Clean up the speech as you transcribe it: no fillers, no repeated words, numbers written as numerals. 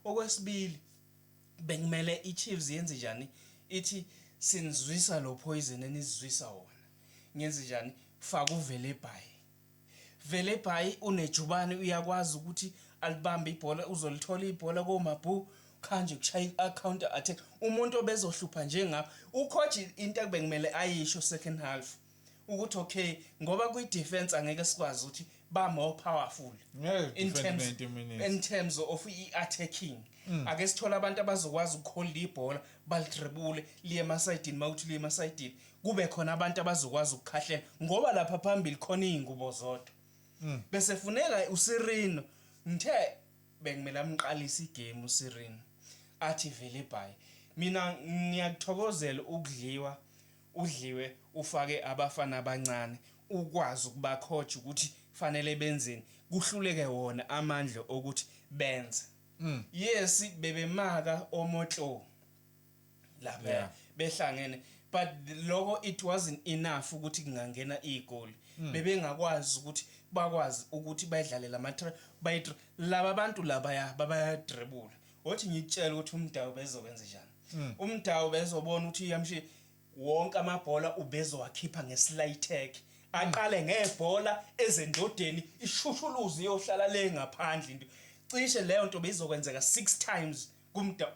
okwesibili bekumele iChiefs yenze njani ithi sinizwisa lo poison enizwisa wona ngenze njani faka uVelebhayi unejubane uyakwazi ukuthi alibambe ibhola uzolithola ibhola koMabu khanje kushaya i-counter attack umuntu obezohlupha njengapha ucoach into bekumele ayisho second half ukuthi okay ngoba kwi-defense angeke sikwazi ukuthi ba more powerful in terms of i-attacking ake sithola abantu abazokwazi ukuholda ibhola balidribble liye emasayidini mawuthi liye emasayidini kube khona abantu abazokwazi ukukhahlela ngoba lapha phambili khona izingubo zodwa bese funeka uSirino ngithe bekumele amqalisa igame uSirino athi Velebhayi mina ngiyakuthokozela udliwe ufake abafana abancane ukwazi ukuba coach ukuthi fanele benzeni kuhluleke wona amandla ukuthi benze yes bebemaka omotlo lapha behlangene but lokho it wasn't enough ukuthi kungangena igoli bebengakwazi ukuthi bakwazi ukuthi bayidlale laba abantu laba bayadribble othi ngitshela ukuthi uMdawu bezokwenza njani uMdawu bezobona ukuthi yamshi wonke amabhola ubezowakhipha ngeslide tag aqale ngebhola ezendodeni ishushuluzi yohlala le ngaphandle into cishe leyo nto beyizokwenzeka 6 times kuMdawu